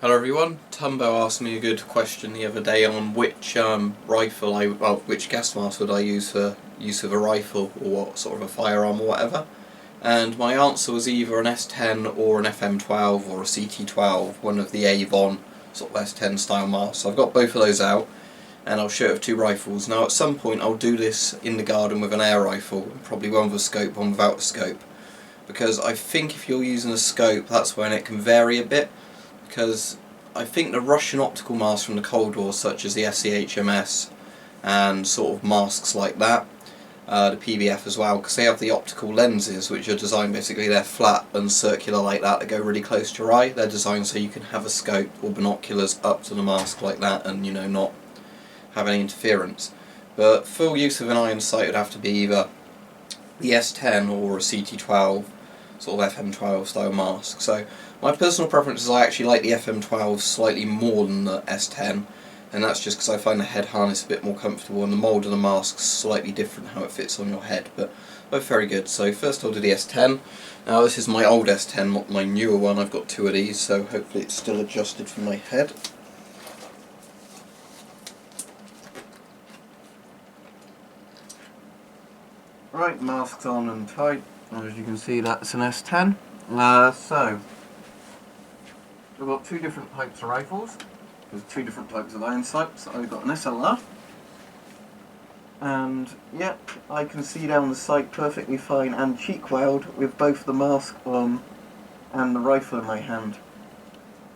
Hello everyone. Tumbo asked me a good question the other day on which which gas mask would I use for use of a rifle, or what sort of a firearm or whatever. And my answer was either an S10 or an FM12 or a CT12, one of the Avon sort of S10 style masks. So I've got both of those out, and I'll show it with two rifles. Now at some point I'll do this in the garden with an air rifle, probably one with a scope, one without a scope, because I think if you're using a scope that's when it can vary a bit, because I think the Russian optical masks from the Cold War, such as the SEHMS and sort of masks like that, the PBF as well, because they have the optical lenses which are designed, basically they're flat and circular like that, that go really close to your eye. They're designed so you can have a scope or binoculars up to the mask like that and, you know, not have any interference. But full use of an iron sight would have to be either the S10 or a CT12, sort of FM12 style mask. So my personal preference is I actually like the FM12 slightly more than the S10, and that's just because I find the head harness a bit more comfortable and the mould of the mask's slightly different how it fits on your head, but both very good. So first I'll do the S10. Now this is my old S10, not my newer one. I've got two of these, so hopefully it's still adjusted for my head. Right, mask's on and tight. As you can see, that's an S10. So we've got two different types of rifles. There's two different types of iron sights. I've got an SLR, and yep, I can see down the sight perfectly fine and cheek weld with both the mask on and the rifle in my hand.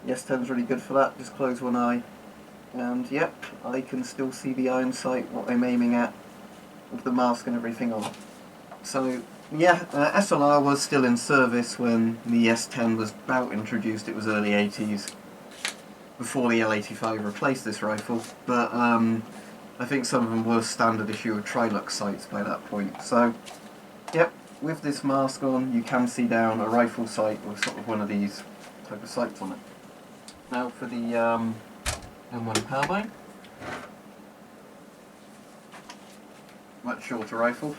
The S10's really good for that. Just close one eye, and yep, I can still see the iron sight, what I'm aiming at, with the mask and everything on. So yeah, SLR was still in service when the S10 was about introduced. It was early 80s, before the L85 replaced this rifle, but I think some of them were standard issue of Trilux sights by that point. So yep, with this mask on you can see down a rifle sight with sort of one of these type of sights on it. Now for the M1 Carbine, much shorter rifle.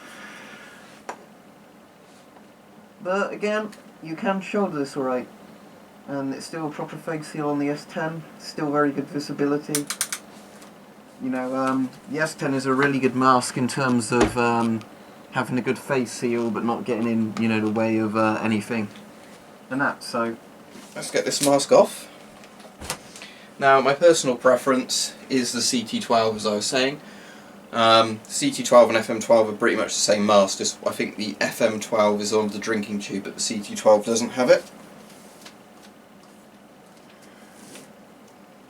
But again, you can shoulder this alright, and it's still a proper face seal on the S10, still very good visibility. You know, the S10 is a really good mask in terms of having a good face seal but not getting in, you know, the way of anything and that. So let's get this mask off. Now my personal preference is the CT12, as I was saying. CT12 and FM12 are pretty much the same mask, just I think the FM12 is on the drinking tube but the CT12 doesn't have it.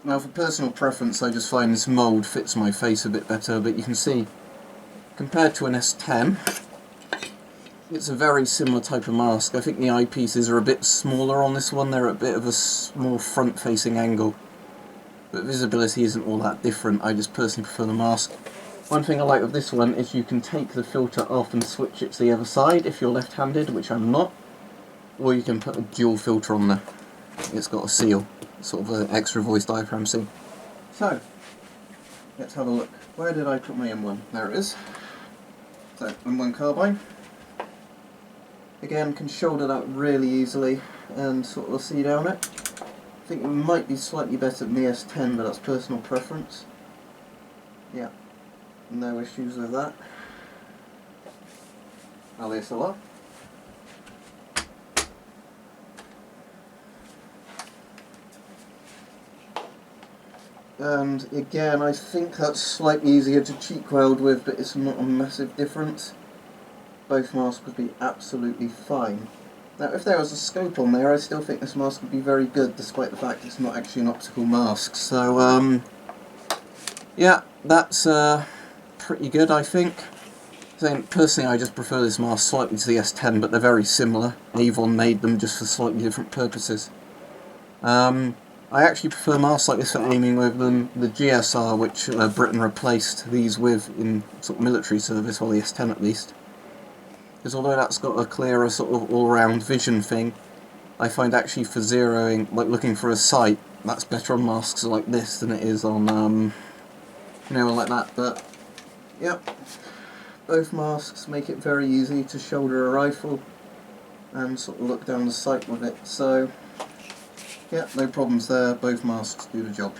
Now for personal preference I just find this mould fits my face a bit better, but you can see compared to an S10 it's a very similar type of mask. I think the eyepieces are a bit smaller on this one, they're a bit of a more front facing angle, but visibility isn't all that different. I just personally prefer the mask. One thing I like with this one is you can take the filter off and switch it to the other side if you're left-handed, which I'm not, or you can put a dual filter on there. It's got a seal, sort of an extra voice diaphragm seal. So, let's have a look. Where did I put my M1? There it is. So, M1 Carbine. Again, can shoulder that really easily and sort of see down it. I think it might be slightly better than the S10, but that's personal preference. Yeah. No issues with that. Now the SLR. And again, I think that's slightly easier to cheek weld with, but it's not a massive difference. Both masks would be absolutely fine. Now if there was a scope on there, I still think this mask would be very good, despite the fact it's not actually an optical mask. So yeah, that's pretty good, I think. So personally I just prefer this mask slightly to the S10, but they're very similar. Avon made them just for slightly different purposes. I actually prefer masks like this for aiming with than the GSR, which Britain replaced these with in sort of military service, or the S10 at least. Because although that's got a clearer sort of all-round vision thing, I find actually for zeroing, like looking for a sight, that's better on masks like this than it is on, you know, like that. But yep, both masks make it very easy to shoulder a rifle and sort of look down the sight with it. So Yeah, no problems there, both masks do the job.